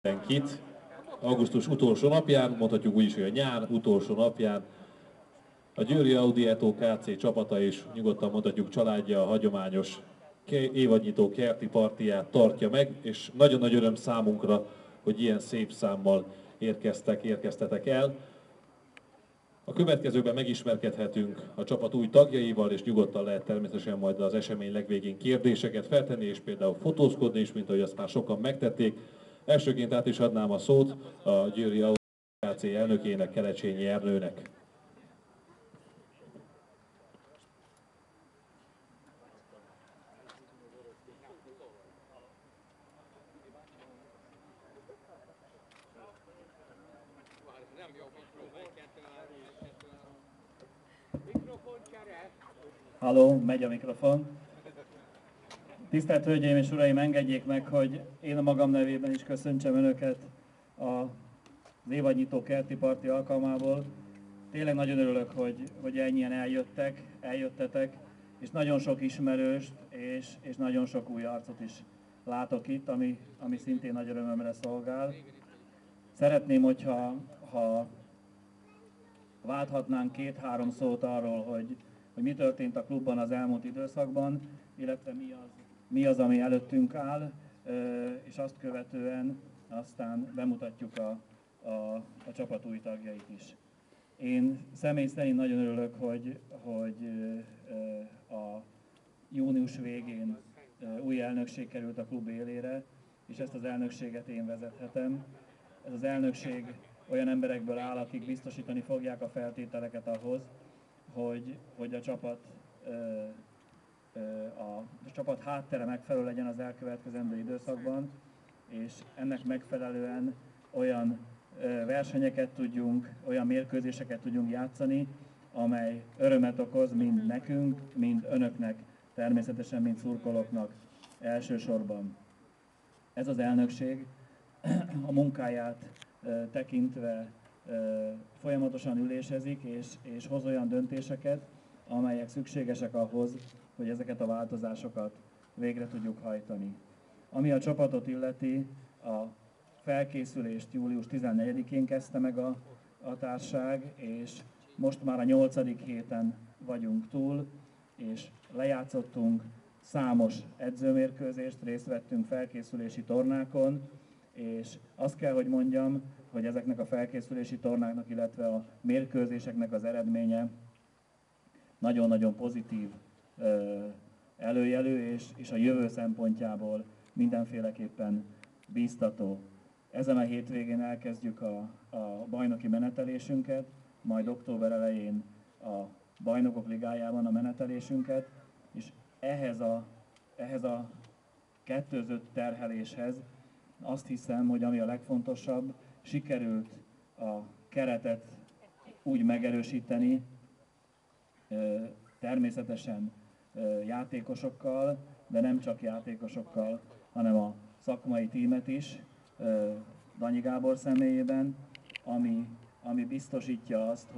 Mindenkit. Augusztus utolsó napján, mondhatjuk úgy is, hogy a nyár utolsó napján a Győri Audietto Kc. Csapata és nyugodtan mondhatjuk családja a hagyományos évadnyitó kerti partiját tartja meg, és nagyon nagy öröm számunkra, hogy ilyen szép számmal érkeztetek el. A következőkben megismerkedhetünk a csapat új tagjaival, és nyugodtan lehet természetesen majd az esemény legvégén kérdéseket feltenni, és például fotózkodni is, mint ahogy azt már sokan megtették. Elsőként át is adnám a szót a Győri Audietto Kc. Elnökének, Kelecsényi Ernőnek. Halló, megy a mikrofon. Tisztelt Hölgyeim és Uraim, engedjék meg, hogy én a magam nevében is köszöntsem Önöket az évadnyitó kerti parti alkalmából. Tényleg nagyon örülök, hogy ennyien eljöttetek, és nagyon sok ismerőst és nagyon sok új arcot is látok itt, ami szintén nagy örömömre szolgál. Szeretném, hogyha válthatnánk két-három szót arról, hogy mi történt a klubban az elmúlt időszakban, illetve mi az, ami előttünk áll, és azt követően aztán bemutatjuk a csapat új tagjait is. Én személy szerint nagyon örülök, hogy a június végén új elnökség került a klub élére, és ezt az elnökséget én vezethetem. Ez az elnökség olyan emberekből áll, akik biztosítani fogják a feltételeket ahhoz, hogy a csapat háttere megfelelő legyen az elkövetkezendő időszakban, és ennek megfelelően olyan versenyeket tudjunk, olyan mérkőzéseket tudjunk játszani, amely örömet okoz mind nekünk, mind önöknek, természetesen mind szurkolóknak elsősorban. Ez az elnökség a munkáját tekintve folyamatosan ülésezik és hoz olyan döntéseket, amelyek szükségesek ahhoz, hogy ezeket a változásokat végre tudjuk hajtani. Ami a csapatot illeti, a felkészülést július 14-én kezdte meg a társaság, és most már a 8. héten vagyunk túl, és lejátszottunk számos edzőmérkőzést, részt vettünk felkészülési tornákon, és azt kell, hogy mondjam, hogy ezeknek a felkészülési tornáknak, illetve a mérkőzéseknek az eredménye nagyon-nagyon pozitív előjelű, és a jövő szempontjából mindenféleképpen bíztató. Ezen a hétvégén elkezdjük a bajnoki menetelésünket, majd október elején a Bajnokok Ligájában a menetelésünket, és ehhez a kettőzött terheléshez azt hiszem, hogy ami a legfontosabb, sikerült a keretet úgy megerősíteni, természetesen játékosokkal, de nem csak játékosokkal, hanem a szakmai tímet is, Danyi Gábor személyében, ami biztosítja azt,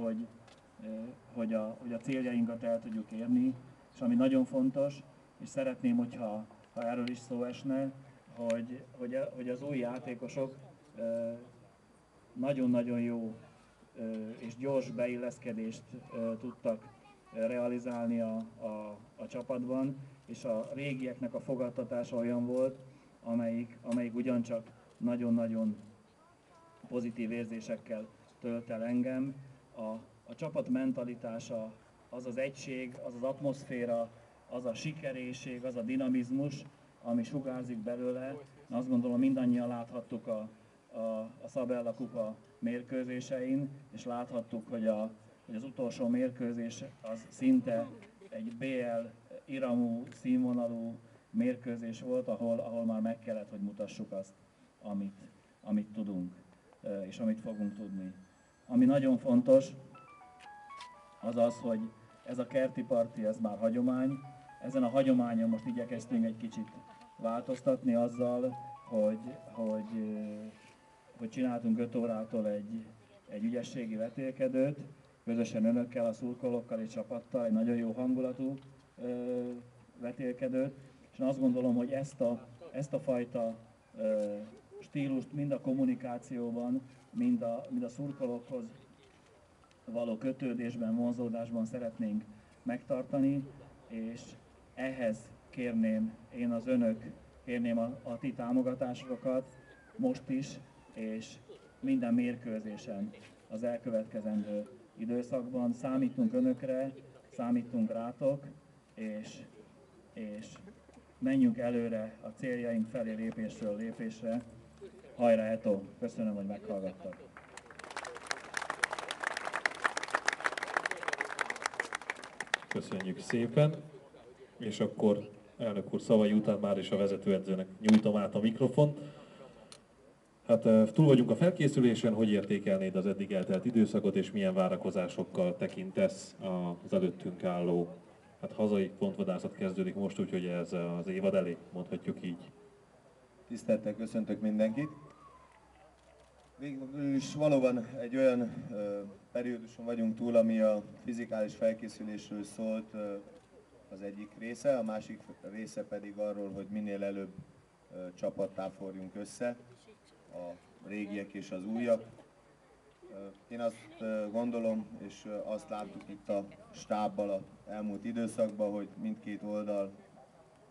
hogy a céljainkat el tudjuk érni, és ami nagyon fontos, és szeretném, hogyha erről is szó esne, hogy az új játékosok nagyon-nagyon jó és gyors beilleszkedést tudtak realizálni a csapatban, és a régieknek a fogadtatása olyan volt, amelyik ugyancsak nagyon-nagyon pozitív érzésekkel tölt el engem. A csapat mentalitása, az az egység, az az atmoszféra, az a sikerészség, az a dinamizmus, ami sugárzik belőle. Azt gondolom, mindannyian láthattuk a Szabella Kupa mérkőzésein, és láthattuk, hogy az utolsó mérkőzés az szinte egy BL iramú, színvonalú mérkőzés volt, ahol már meg kellett, hogy mutassuk azt, amit tudunk, és amit fogunk tudni. Ami nagyon fontos, az az, hogy ez a kerti parti, ez már hagyomány. Ezen a hagyományon most igyekeztünk egy kicsit változtatni azzal, hogy csináltunk 5 órától egy ügyességi vetélkedőt, közösen önökkel, a szurkolókkal és csapattal, egy nagyon jó hangulatú vetélkedőt, és én azt gondolom, hogy ezt a fajta stílust mind a kommunikációban, mind a szurkolókhoz való kötődésben, vonzódásban szeretnénk megtartani, és ehhez kérném a ti támogatásokat most is, és minden mérkőzésen az elkövetkezendő időszakban. Számítunk önökre, számítunk rátok, és menjünk előre a céljaink felé lépésről lépésre. Hajrá, Eto! Köszönöm, hogy meghallgattak. Köszönjük szépen, és akkor elnök úr szavai után már is a vezetőedzőnek nyújtom át a mikrofont. Hát túl vagyunk a felkészülésen, hogy értékelnéd az eddig eltelt időszakot, és milyen várakozásokkal tekintesz az előttünk álló hazai pontvadászat kezdődik most, úgyhogy ez az évad elé, mondhatjuk így. Tisztelettel köszöntök mindenkit. Végül is valóban egy olyan perióduson vagyunk túl, ami a fizikális felkészülésről szólt az egyik része, a másik része pedig arról, hogy minél előbb csapattá forjunk össze, a régiek és az újak. Én azt gondolom, és azt láttuk itt a stábbal az elmúlt időszakban, hogy mindkét oldal,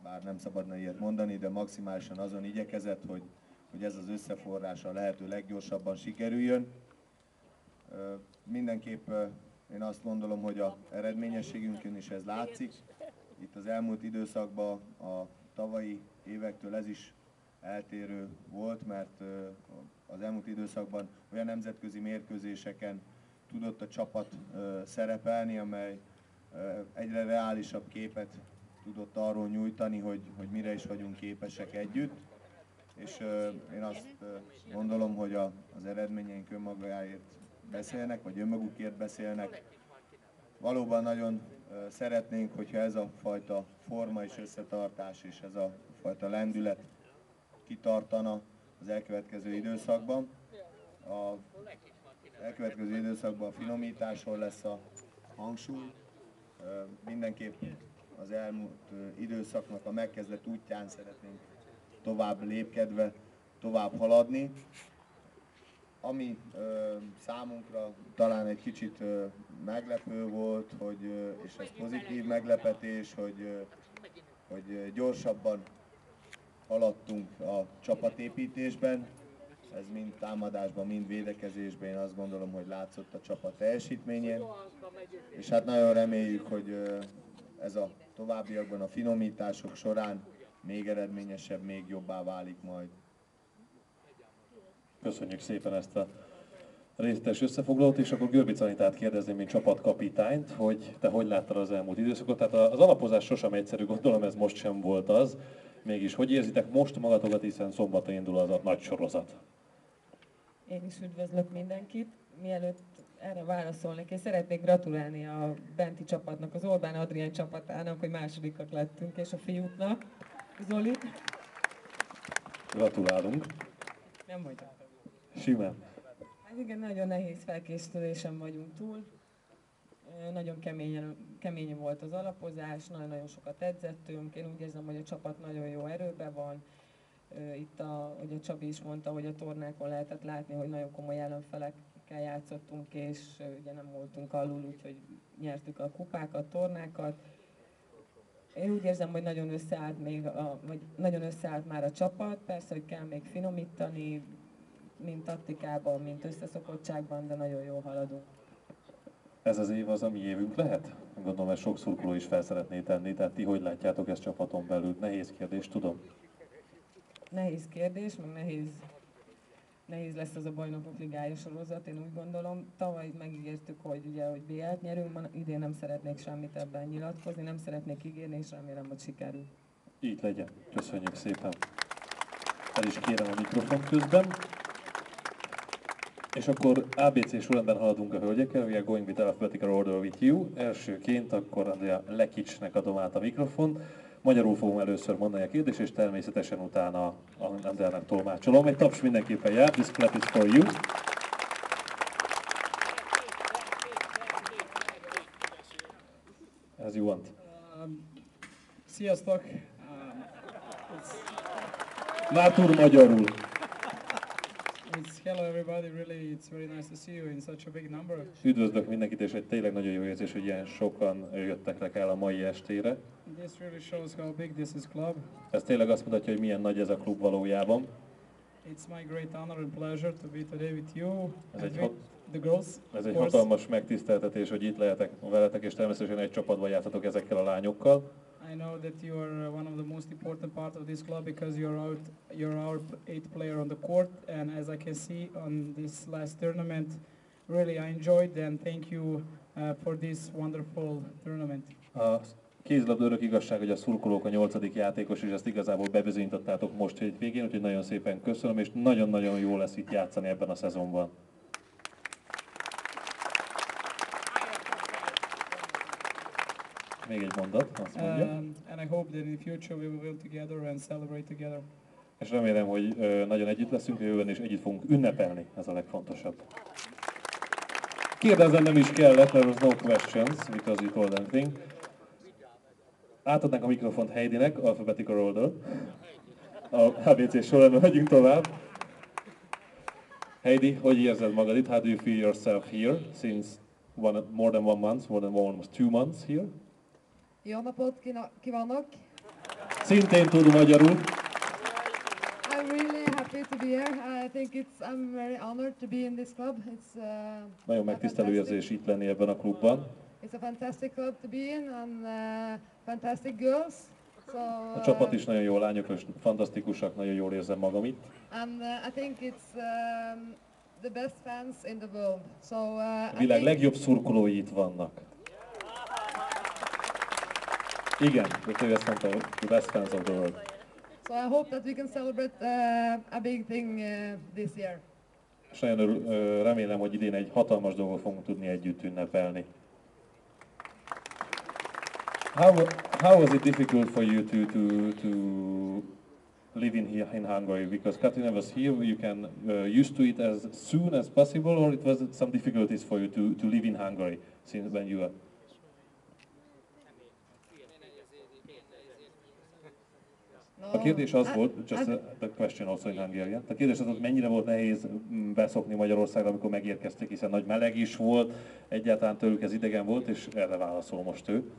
bár nem szabadna ilyet mondani, de maximálisan azon igyekezett, hogy ez az összeforrás a lehető leggyorsabban sikerüljön. Mindenképp én azt gondolom, hogy az eredményességünkön is ez látszik. Itt az elmúlt időszakban a tavalyi évektől ez is eltérő volt, mert az elmúlt időszakban olyan nemzetközi mérkőzéseken tudott a csapat szerepelni, amely egyre reálisabb képet tudott arról nyújtani, hogy mire is vagyunk képesek együtt. És én azt gondolom, hogy az eredményeink önmagáért beszélnek, vagy önmagukért beszélnek. Valóban nagyon szeretnénk, hogyha ez a fajta forma és összetartás és ez a fajta lendület kitartana az elkövetkező időszakban. Az elkövetkező időszakban a finomításon lesz a hangsúly. Mindenképp az elmúlt időszaknak a megkezdett útján szeretnénk tovább lépkedve, tovább haladni. Ami számunkra talán egy kicsit meglepő volt, és ez pozitív meglepetés, hogy gyorsabban haladtunk a csapatépítésben. Ez mind támadásban, mind védekezésben, én azt gondolom, hogy látszott a csapat teljesítményén. És hát nagyon reméljük, hogy ez a továbbiakban a finomítások során még eredményesebb, még jobbá válik majd. Köszönjük szépen ezt a részletes összefoglalót, és akkor Görbic Anitát kérdezném, mint csapatkapitányt, hogy te hogy láttad az elmúlt időszakot. Tehát az alapozás sosem egyszerű, gondolom ez most sem volt az. Mégis hogy érzitek most magatokat, hiszen szombaton indul az a nagy sorozat? Én is üdvözlök mindenkit. Mielőtt erre válaszolnék, én szeretnék gratulálni a benti csapatnak, az Orbán Adrián csapatának, hogy másodikak lettünk, és a fiúknak. Zoli. Gratulálunk. Nem vagyok. Simán. Hát igen, nagyon nehéz felkészülésen vagyunk túl. Nagyon kemény volt az alapozás, nagyon sokat edzettünk. Én úgy érzem, hogy a csapat nagyon jó erőben van. Itt, ahogy a Csabi is mondta, hogy a tornákon lehetett látni, hogy nagyon komoly ellenfelekkel játszottunk, és ugye nem voltunk alul, úgyhogy nyertük a kupákat, tornákat. Én úgy érzem, hogy nagyon összeállt már a csapat, persze, hogy kell még finomítani, mind taktikában, mind összeszokottságban, de nagyon jól haladunk. Ez az év az a mi évünk lehet? Gondolom, ezt sok szurkoló is fel szeretné tenni, tehát ti hogy látjátok ezt csapaton belül? Nehéz kérdés, tudom. Nehéz kérdés, meg nehéz lesz az a Bajnokok Ligája sorozat, én úgy gondolom. Tavaly megígértük, hogy BL-t nyerünk, idén nem szeretnék semmit ebben nyilatkozni, nem szeretnék ígérni, és remélem, hogy sikerül. Így legyen. Köszönjük szépen. El is kérem a mikrofon közben. És akkor ABC sorrendben haladunk a hölgyekkel, we are going with alphabetical order with you. Elsőként akkor Andrea Lekicsnek adom át a mikrofon. Magyarul fogom először mondani a kérdést, és természetesen utána Andreának tolmácsolom. Egy taps mindenképpen jár, this clap is for you. As you want. Sziasztok! Mártur magyarul. Hello everybody, really it's very nice to see you in such a big number. Üdvözlök mindenkit, és egy tényleg nagyon jó érzés, hogy ilyen sokan jöttek el a mai estére. This really shows how big this is club. Ez tényleg azt mutatja, hogy milyen nagy ez a klub valójában. It's my great honor and pleasure to be today with you Ez and egy, with the girls. ez egy of course. hatalmas megtiszteltetés, hogy itt lehetek veletek, és természetesen egy csapatban játszhatok ezekkel a lányokkal. I know that you are one of the most important part of this club because you're our eighth player on the court, and as I can see on this last tournament, really I enjoyed and thank you for this wonderful tournament. A kézilabda örök igazság, hogy a szurkolók a 8. játékos, és ezt igazából bebizonyítottátok most hétvégén, úgyhogy nagyon szépen köszönöm, és nagyon-nagyon jó lesz itt játszani ebben a szezonban. Még egy mondat, azt mondja. And I hope that in the future we will be together and celebrate together. És remélem, hogy nagyon együtt leszünk a jövőben, és együtt fogunk ünnepelni, ez a legfontosabb. Kérdezem nem is kellett, there was no questions, because you told anything. Átadnánk a mikrofont Heidinek, alphabetical order. A ABC sorrendben megyünk tovább. Heidi, hogy érzed magad itt? How do you feel yourself here, since more than 1 month, more than almost 2 months here? Jó napot kívánok! Szintén tud magyarul. I'm really happy to be here. I think I'm very honored to be in this club. It's Nagyon megtisztelő érzés itt lenni ebben a klubban. It's a fantastic club to be in, and fantastic girls. So, A csapat is nagyon jó, lányok és fantasztikusak, nagyon jól érzem magam itt. And I think it's the best fans in the world. So A világ legjobb szurkolói itt vannak. Igen, ő ezt mondta, the best fans of the world. So I hope that we can celebrate a big thing this year. És nagyon remélem, hogy idén egy hatalmas dolgot fogunk tudni együtt ünnepelni. How was it difficult for you to live in Hungary? Because Katrina was here, you can used to it as soon as possible, or it was some difficulties for you to live in Hungary since when you were? A kérdés az volt, just the question also in Hungarian. A kérdés az volt, mennyire volt nehéz beszokni Magyarországra, amikor megérkeztek, hiszen nagy meleg is volt, egyáltalán tőlük ez idegen volt, és erre válaszol most ő.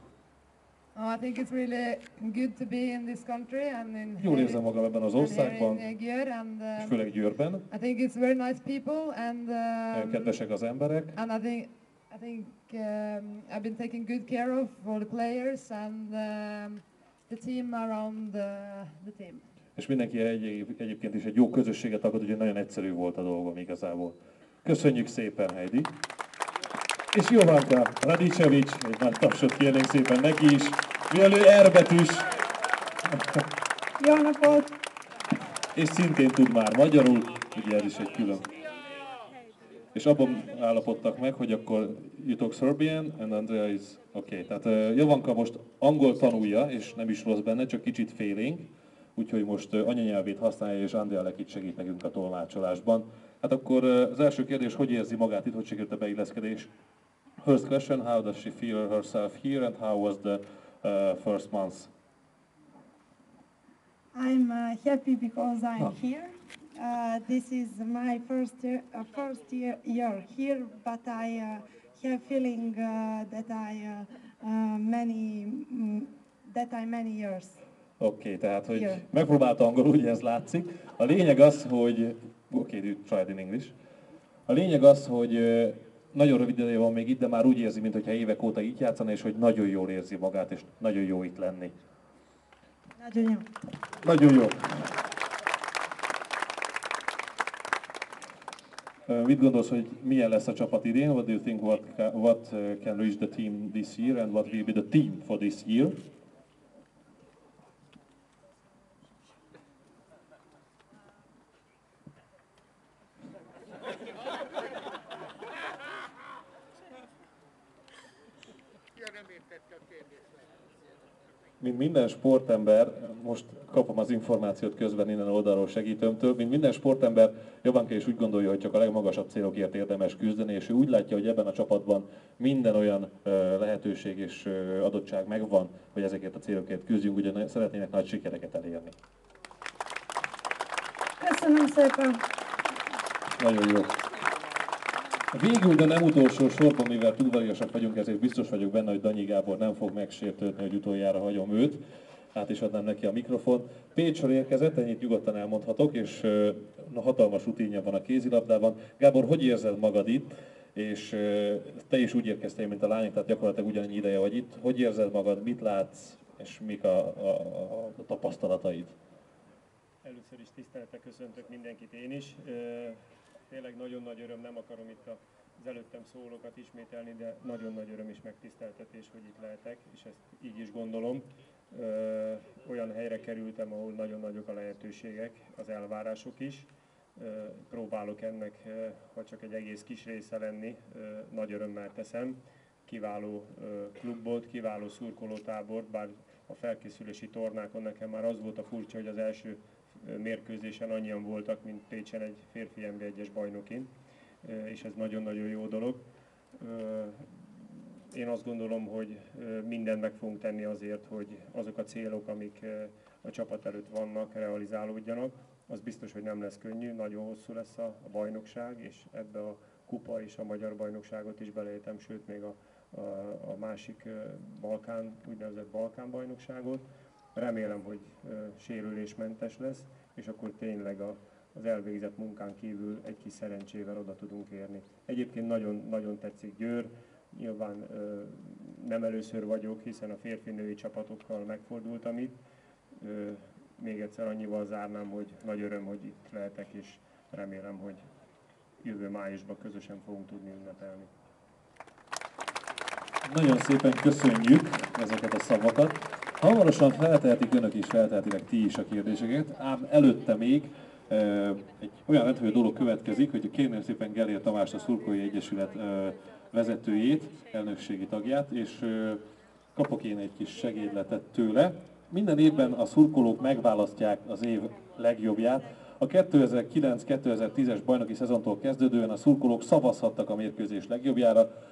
I think it's really good to be in this country and in Jól érzem magam ebben az országban, and és főleg Győrben. I think it's very nice people and kedvesek az emberek. And I think I've been taking good care of for the players and the team around the team. És mindenki egyébként is egy jó közösséget alkot, úgyhogy nagyon egyszerű volt a dolgom igazából. Köszönjük szépen, Heidi! És Jovanka Radicevic, egy nagy tapsot kérnénk szépen neki is, mivel ő erbetűs. Jó napot! És szintén tud már magyarul, ugye ez is egy külön. És abban állapodtak meg, hogy akkor you talk Serbian, and Andrea is okay. Tehát Jovanka most angol tanulja, és nem is rossz benne, csak kicsit félénk. Úgyhogy most anyanyelvét használja, és Andrea Lekic segít nekünk a tolmácsolásban. Hát akkor az első kérdés, hogy érzi magát itt, hogy sikerült a beilleszkedés? First question, how does she feel herself here, and how was the first month? I'm happy because I'm here. This is my first year here, but I have feeling that I'm many years. Oké, tehát hogy Here. megpróbálta angolul, ugye ez látszik. A lényeg az, hogy... Oké, you tried in English. A lényeg az, hogy nagyon rövid ideje van még itt, de már úgy érzi, mintha évek óta itt játszana, és hogy nagyon jól érzi magát, és nagyon jó itt lenni. Nagyon jó. Nagyon jó. Mit gondolsz, hogy milyen lesz a csapat idén? What do you think what can reach the team this year, and what will be the team for this year? Mint minden sportember, most kapom az információt közben innen oldalról segítőmtől, mint minden sportember, Jovanka is úgy gondolja, hogy csak a legmagasabb célokért érdemes küzdeni, és ő úgy látja, hogy ebben a csapatban minden olyan lehetőség és adottság megvan, hogy ezekért a célokért küzdjünk, ugye szeretnének nagy sikereket elérni. Köszönöm szépen! Nagyon jó. Végül, de nem utolsó sorban, mivel udvariasak vagyunk, ezért biztos vagyok benne, hogy Danyi Gábor nem fog megsértődni, hogy utoljára hagyom őt. Át is adnám neki a mikrofon. Pécsről érkezett, ennyit nyugodtan elmondhatok, és hatalmas rutinja van a kézilabdában. Gábor, hogy érzed magad itt? És te is úgy érkeztél, mint a lányok, tehát gyakorlatilag ugyanannyi ideje vagy itt. Hogy érzed magad, mit látsz, és mik a tapasztalataid? Először is tisztelettel köszöntök mindenkit én is. Tényleg nagyon nagy öröm, nem akarom itt az előttem szólókat ismételni, de nagyon nagy öröm és megtiszteltetés, hogy itt lehetek, és ezt így is gondolom. Olyan helyre kerültem, ahol nagyon nagyok a lehetőségek, az elvárások is. Próbálok ennek, ha csak egy egész kis része lenni, nagy örömmel teszem. Kiváló klub volt, kiváló szurkolótábor, bár a felkészülési tornákon nekem már az volt a furcsa, hogy az első mérkőzésen annyian voltak, mint Pécsen egy férfi NB1-es bajnokin, és ez nagyon-nagyon jó dolog. Én azt gondolom, hogy mindent meg fogunk tenni azért, hogy azok a célok, amik a csapat előtt vannak, realizálódjanak. Az biztos, hogy nem lesz könnyű, nagyon hosszú lesz a bajnokság, és ebbe a kupa és a magyar bajnokságot is beleértem, sőt még a másik Balkán, úgynevezett Balkán bajnokságot. Remélem, hogy sérülésmentes lesz, és akkor tényleg az elvégzett munkán kívül egy kis szerencsével oda tudunk érni. Egyébként nagyon, nagyon tetszik Győr, nyilván nem először vagyok, hiszen a férfi-női csapatokkal megfordultam itt. Még egyszer annyival zárnám, hogy nagy öröm, hogy itt lehetek, és remélem, hogy jövő májusban közösen fogunk tudni ünnepelni. Nagyon szépen köszönjük ezeket a szavakat. Hamarosan feltehetik önök is, feltehetileg ti is a kérdéseket, ám előtte még egy olyan rendhagyó dolog következik, hogy kérném szépen Gellér Tamást, a Szurkolói Egyesület vezetőjét, elnökségi tagját, és kapok én egy kis segédletet tőle. Minden évben a szurkolók megválasztják az év legjobbját. A 2009-2010-es bajnoki szezontól kezdődően a szurkolók szavazhattak a mérkőzés legjobbjára.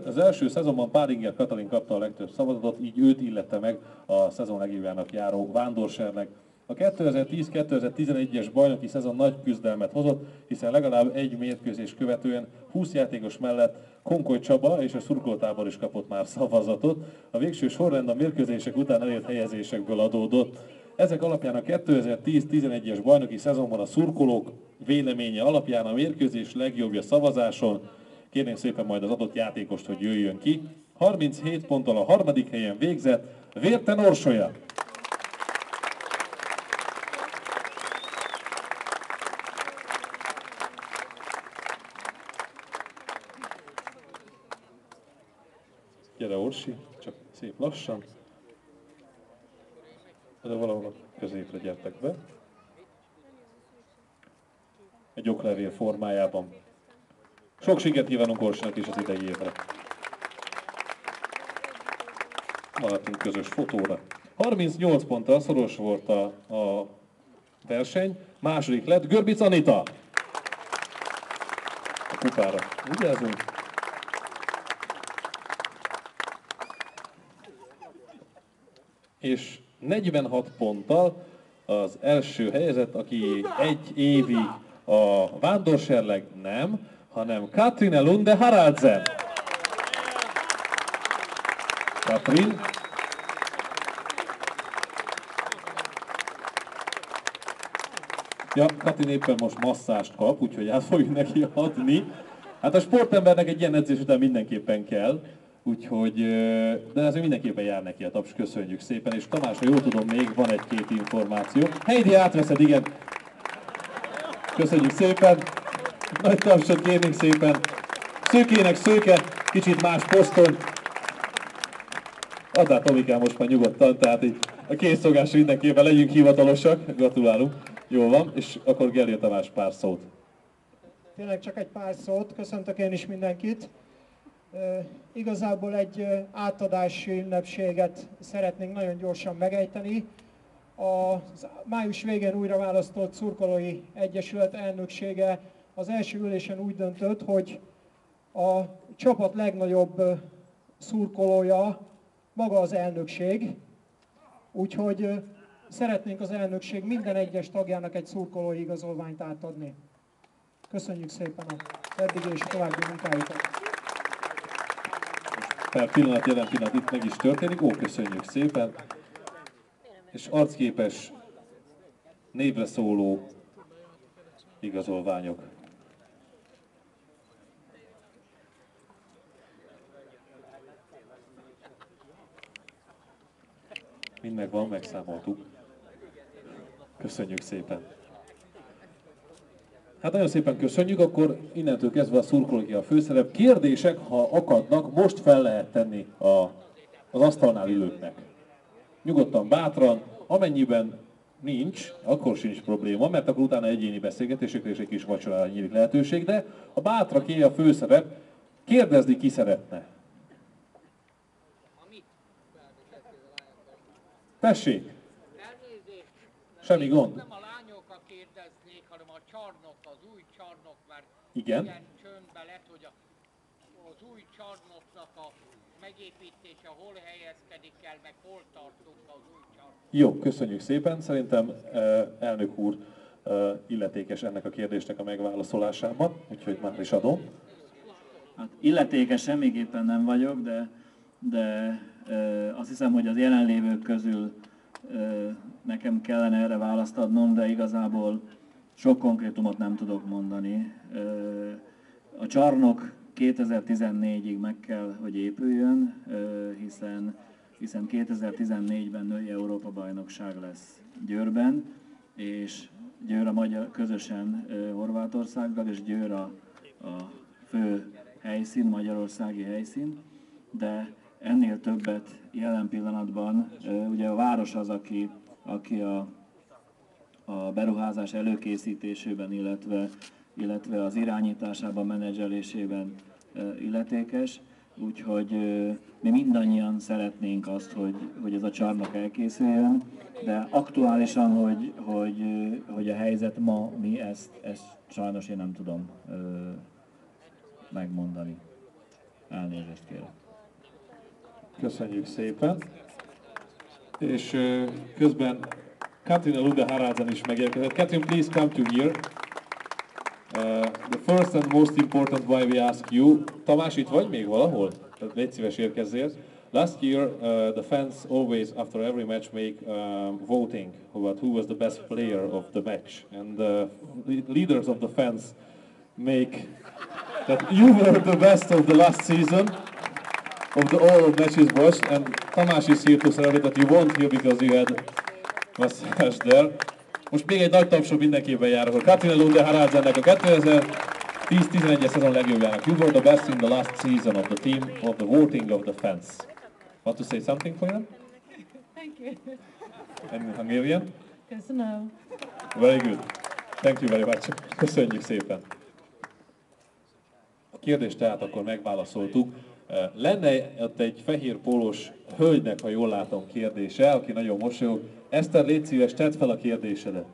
Az első szezonban Pálinger Katalin kapta a legtöbb szavazatot, így őt illette meg a szezon legjobbjának járó vándorserleg. A 2010-2011-es bajnoki szezon nagy küzdelmet hozott, hiszen legalább egy mérkőzés követően 20 játékos mellett Konkoly Csaba és a szurkolótábor is kapott már szavazatot. A végső sorrend a mérkőzések után elért helyezésekből adódott. Ezek alapján a 2010-11-es bajnoki szezonban a szurkolók véleménye alapján a mérkőzés legjobbja szavazáson, kérném szépen majd az adott játékost, hogy jöjjön ki. 37 ponttal a harmadik helyen végzett Vérten Orsolya. Gyere Orsi, csak szép lassan. De valahol a középre gyertek be. Egy oklevél formájában. Sok sikert kívánunk Orsinak is az idei évre. Maradtunk közös fotóra. 38 ponttal szoros volt a verseny. Második lett Görbic Anita. A kupára vigyázunk. És 46 ponttal az első helyezett, aki egy évig a vándorserleg nem, hanem Katrine Lunde Haraldsen. Katrin. Ja, Katrin éppen most masszást kap, úgyhogy át fogjuk neki adni. Hát a sportembernek egy ilyen edzés után mindenképpen kell. Úgyhogy, de azért mindenképpen jár neki a taps, köszönjük szépen, és Tamás, ha jól tudom, még van egy-két információ. Heidi, átveszed, igen. Köszönjük szépen. Nagy tapsot kérnénk szépen. Szőkének szőke, kicsit más poszton. Add át, Tomikám, most már nyugodtan, tehát így a készszolgás mindenképpen legyünk hivatalosak. Gratulálunk. Jól van, és akkor Gellér Tamás pár szót. Tényleg csak egy pár szót, köszöntök én is mindenkit. Igazából egy átadási ünnepséget szeretnénk nagyon gyorsan megejteni. A május végén újra választott Szurkolói Egyesület elnöksége az első ülésen úgy döntött, hogy a csapat legnagyobb szurkolója maga az elnökség. Úgyhogy szeretnénk az elnökség minden egyes tagjának egy szurkolói igazolványt átadni. Köszönjük szépen a eddig és a további munkájukat. Per pillanat, jelen pillanat itt meg is történik. Ó, köszönjük szépen. És arcképes, névre szóló igazolványok. Mind megvan, megszámoltuk. Köszönjük szépen. Hát nagyon szépen köszönjük, akkor innentől kezdve a szurkolóké a főszerep. Kérdések, ha akadnak, most fel lehet tenni az asztalnál ülőknek. Nyugodtan, bátran, amennyiben nincs, akkor sincs probléma, mert akkor utána egyéni beszélgetésekre és egy kis vacsorára nyílik lehetőség, de a bátraké a főszerep, kérdezni ki szeretne. Tessék! Semmi gond. Nem a lányokat kérdeznék, hanem a csarnok, az új csarnok, mert igen. Ilyen csöndbe lett, hogy az új csarnoknak a megépítése hol helyezkedik el, meg hol tartunk az új csarnok. Jó, köszönjük szépen. Szerintem elnök úr illetékes ennek a kérdésnek a megválaszolásában, úgyhogy már is adom. Hát illetékes semmiképpen nem vagyok, de azt hiszem, hogy az jelenlévők közül nekem kellene erre választ adnom, de igazából sok konkrétumot nem tudok mondani. A csarnok 2014-ig meg kell, hogy épüljön, hiszen 2014-ben női Európa-bajnokság lesz Győrben, és Győr a magyar közösen Horvátországgal, és Győr a fő helyszín, magyarországi helyszín, de ennél többet jelen pillanatban, ugye a város az, aki a beruházás előkészítésében, illetve az irányításában, menedzselésében illetékes, úgyhogy mi mindannyian szeretnénk azt, hogy ez a csarnok elkészüljön, de aktuálisan, hogy a helyzet ma mi, ezt sajnos én nem tudom megmondani. Elnézést kérek. Köszönjük szépen. És közben Katrina Lunde Haraldsen is megérkezett. Katrin, please come to here. The first and most important why we ask you. Tamás, itt vagy még valahol? Légy szíves, érkezzél. Last year, the fans always, after every match, make voting about who was the best player of the match. And the leaders of the fans make that you were the best of the last season, of all of matches watched, and Tamás is here to celebrate that you weren't here because you had massage there. Most még egy nagy tapsot mindenképpen jár, akkor Katrina Lunde Haraldsennek a 2010-11-es szezon legjobbjának. You were the best in the last season of the team of the voting of the fans. Want to say something for them? Thank you. In Hungarian? Köszönöm. Very good. Thank you very much. Köszönjük szépen. A kérdést tehát akkor megválaszoltuk. Lenne ott egy fehér pólós hölgynek, ha jól látom, kérdése, aki nagyon mosolyog. Eszter, légy szíves, tedd fel a kérdésedet.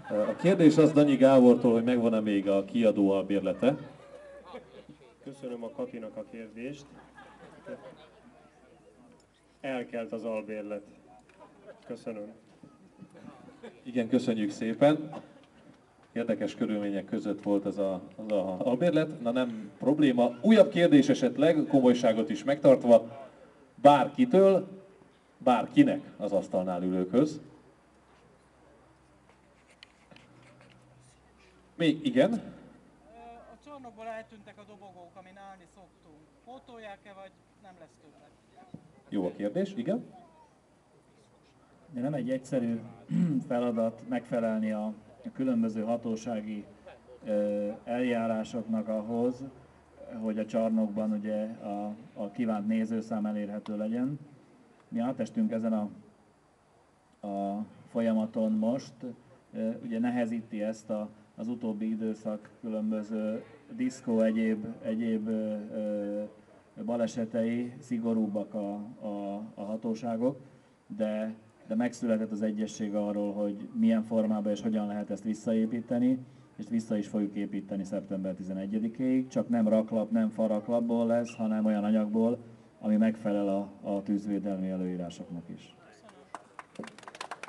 A kérdés az Danyi Gábortól, hogy megvan-e még a kiadó albérlete. Köszönöm a Katinak a kérdést. Elkelt az albérlet. Köszönöm. Igen, köszönjük szépen. Érdekes körülmények között volt ez az albérlet. Na nem probléma. Újabb kérdés esetleg, komolyságot is megtartva, bárkitől, bárkinek az asztalnál ülőkhöz. Még igen? A csarnokból eltűntek a dobogók, amin állni szoktunk. Pótolják-e, vagy nem lesz többet? Jó a kérdés, igen. De nem egy egyszerű feladat megfelelni a különböző hatósági eljárásoknak ahhoz, hogy a csarnokban ugye a kívánt nézőszám elérhető legyen. Mi átestünk ezen a folyamaton most, ugye nehezíti ezt az utóbbi időszak különböző diszkó, egyéb balesetei, szigorúbbak a hatóságok, de megszületett az egyesség arról, hogy milyen formában és hogyan lehet ezt visszaépíteni, és vissza is fogjuk építeni szeptember 11-ig, csak nem raklap, nem faraklapból lesz, hanem olyan anyagból, ami megfelel a tűzvédelmi előírásoknak is.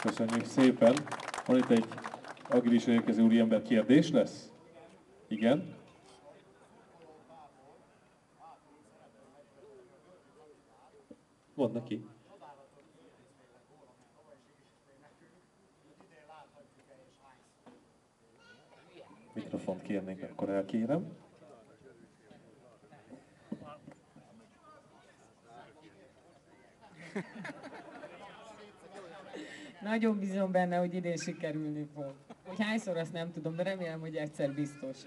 Köszönjük szépen. Van itt egy agilisra érkező úriember, kérdés lesz? Igen? Mondd neki. Mikrofont kérnék, akkor elkérem. Nagyon bízom benne, hogy idén sikerülni fog. Hogy hányszor, azt nem tudom, de remélem, hogy egyszer biztos.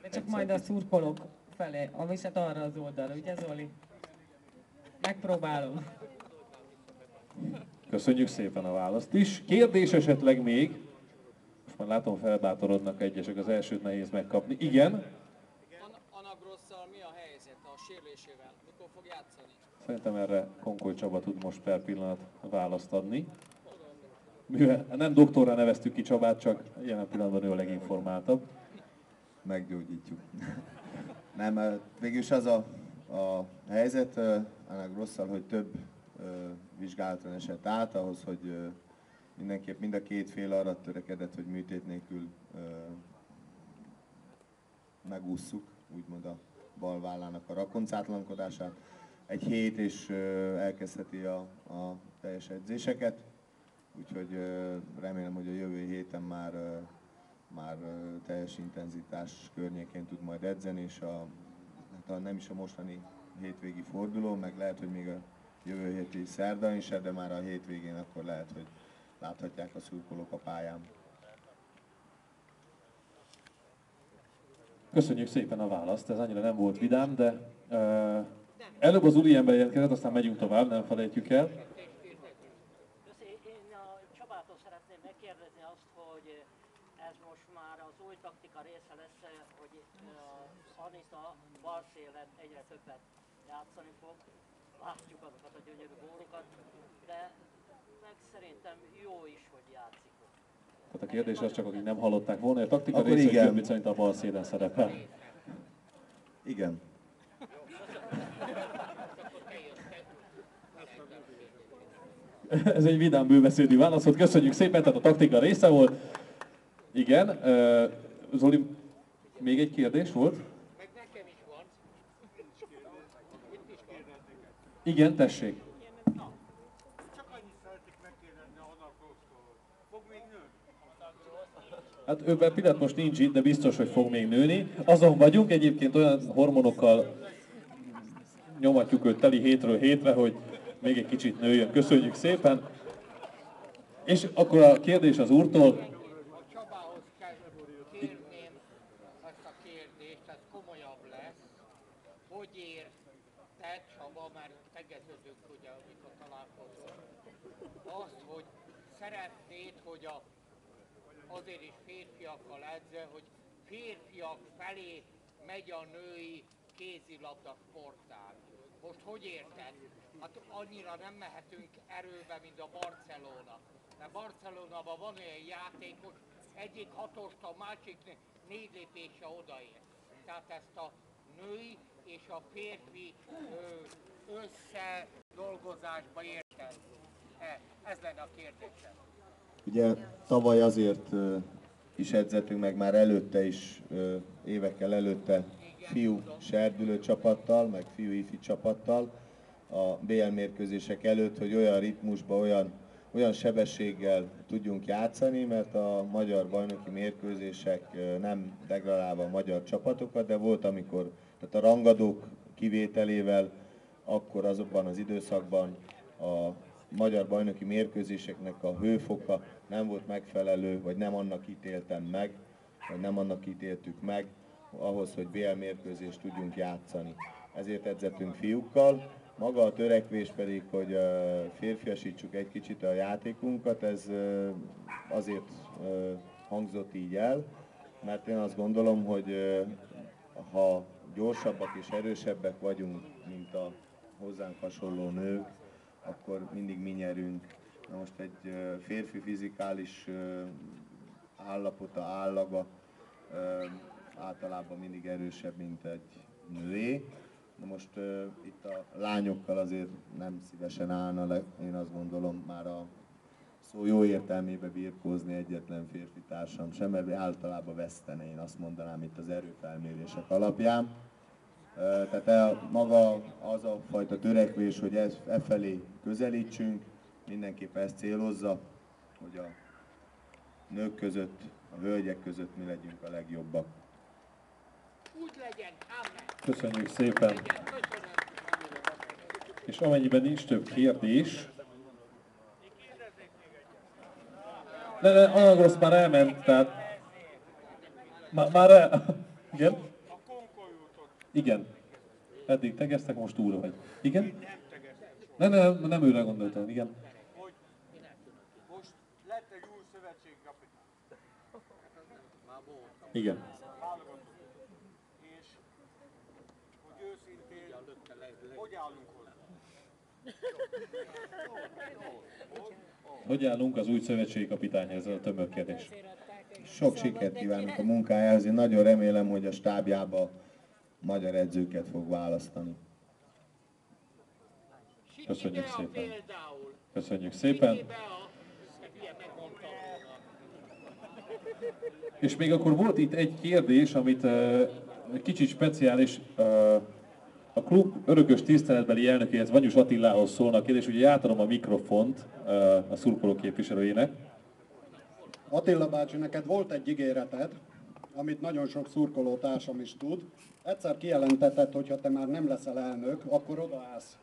De csak majd a szurkolók felé, vagyis hát arra az oldalra, ugye Zoli? Megpróbálom. Köszönjük szépen a választ is. Kérdés esetleg még? Most már látom, felbátorodnak egyesek, az elsőt nehéz megkapni. Igen? Anagrosszal mi a helyzet a sérülésével? Mikor fog játszani? Szerintem erre Konkoly Csaba tud most per pillanat választ adni. Mivel nem doktorra neveztük ki Csabát, csak jelen pillanatban ő a leginformáltabb. Meggyógyítjuk. Nem, végülis az a helyzet Anagrosszal, hogy több vizsgálaton esett át, ahhoz, hogy mindenképp mind a két fél arra törekedett, hogy műtét nélkül megússzuk, úgymond a bal vállának a rakoncátlankodását. Egy hét és elkezdheti a teljes edzéseket, úgyhogy remélem, hogy a jövő héten már teljes intenzitás környékén tud majd edzeni, és hát nem is a mostani hétvégi forduló, meg lehet, hogy még a jövő héti szerda is, de már a hétvégén akkor lehet, hogy láthatják a szurkolók a pályán. Köszönjük szépen a választ, ez annyira nem volt vidám, de előbb az úriember jelentkezett, aztán megyünk tovább, nem felejtjük el. Én a Csabától szeretném megkérdezni azt, hogy ez most már az új taktika része lesz, hogy Anita balszélen egyre többet játszani fog. Látjuk azokat a gyönyörű gólokat, de meg szerintem jó is, hogy játszik. Tehát a kérdés az csak, akik nem hallották volna, a taktika akkor része, igen. hogy szerint a bal szélen szerepel. Igen. Ez egy vidám bőbeszédű válasz volt, köszönjük szépen, tehát a taktika része volt. Igen, Zoli, még egy kérdés volt? Meg nekem is van. Igen, tessék. Csak annyit szeretnék megkérdezni a Anagrossztól. Fog még nőni? Hát őben pillanat most nincs itt, de biztos, hogy fog még nőni. Azon vagyunk, egyébként olyan hormonokkal nyomatjuk őt teli hétről hétre, hogy még egy kicsit nőjön. Köszönjük szépen. És akkor a kérdés az úrtól. A Csabához kérném ezt a kérdést, ez komolyabb lesz. Hogy érted, Csaba, mert tegeződünk ugye, amikor találkozunk, azt, hogy szeretnéd, hogy azért is férfiakkal edzel, hogy férfiak felé megy a női kézilabda sportág. Most hogy érted? Hát annyira nem mehetünk erőbe, mint a Barcelona. Mert Barcelonában van olyan játékos, egyik hatost, a másik 4 lépése odaér. Tehát ezt a női és a férfi összedolgozásba érted. Ez lenne a kérdésem. Ugye tavaly azért is edzettünk meg már előtte is, évekkel előtte fiú serdülő csapattal, meg fiú ifi csapattal a BL mérkőzések előtt, hogy olyan ritmusban, olyan sebességgel tudjunk játszani, mert a magyar bajnoki mérkőzések nem degradálva a magyar csapatokat, de volt amikor, tehát a rangadók kivételével, akkor azokban az időszakban a magyar bajnoki mérkőzéseknek a hőfoka nem volt megfelelő, vagy nem annak ítéltem meg, vagy nem annak ítéltük meg, ahhoz, hogy BL mérkőzést tudjunk játszani. Ezért edzettünk fiúkkal. Maga a törekvés pedig, hogy férfiasítsuk egy kicsit a játékunkat, ez azért hangzott így el, mert én azt gondolom, hogy ha gyorsabbak és erősebbek vagyunk, mint a hozzánk hasonló nők, akkor mindig mi nyerünk. Na most egy férfi fizikális állapota, állaga általában mindig erősebb, mint egy nőé. Na most itt a lányokkal azért nem szívesen állna le, én azt gondolom, már a szó jó értelmébe birkózni egyetlen férfi társam sem, mert általában vesztene, én azt mondanám itt az erőfelmérések alapján. Tehát maga az a fajta törekvés, hogy e felé közelítsünk, mindenképpen ezt célozza, hogy a nők között, a hölgyek között mi legyünk a legjobbak. Úgy legyen, amen. Köszönjük szépen! És amennyiben nincs több kérdés... De Anagrosz már elment, tehát... Igen? Igen. Eddig tegeztek, most túl vagy. Igen? Nem őre gondoltam, igen. Most lett egy új szövetségkapitány. Igen. És hogy őszintén, hogy állunk hozzá? Hogy állunk az új szövetségi kapitányhoz, ez a tömör kérdés? Sok sikert kívánok a munkájához, én nagyon remélem, hogy a stábjába magyar edzőket fog választani. Köszönjük szépen. Köszönjük szépen. És még akkor volt itt egy kérdés, amit kicsit speciális, a klub örökös tiszteletbeli elnökéhez, Vanyus Attilához szólna a kérdés, ugye átadom a mikrofont a szurkoló képviselőjének. Attila bácsi, neked volt egy ígéreted, amit nagyon sok szurkolótársam is tud. Egyszer kijelentetted, hogy ha te már nem leszel elnök, akkor odaállsz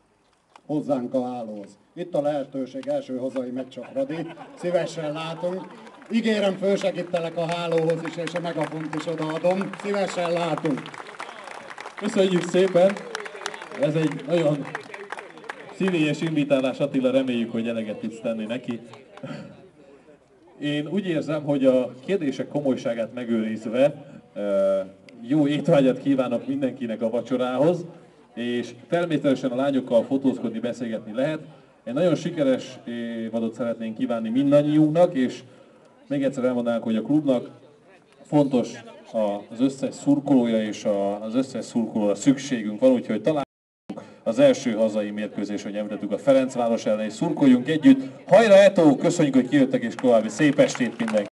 hozzánk a hálóhoz. Itt a lehetőség, első hazai meccs a Fradi. Szívesen látunk. Ígérem, fölsegítelek a hálóhoz is, és a megafont is odaadom. Szívesen látunk. Köszönjük szépen! Ez egy nagyon szívélyes invitálás, Attila, reméljük, hogy eleget tudsz tenni neki. Én úgy érzem, hogy a kérdések komolyságát megőrizve jó étvágyat kívánok mindenkinek a vacsorához, és természetesen a lányokkal fotózkodni, beszélgetni lehet. Egy nagyon sikeres évadot szeretnénk kívánni mindannyiunknak, és még egyszer elmondanánk, hogy a klubnak fontos az összes szurkolója, és az összes szurkolóra szükségünk van, úgyhogy talán az első hazai mérkőzés, hogy említettük, a Ferencváros ellen, és szurkoljunk együtt. Hajrá Eto! Köszönjük, hogy kijöttek, és további szép estét mindenki!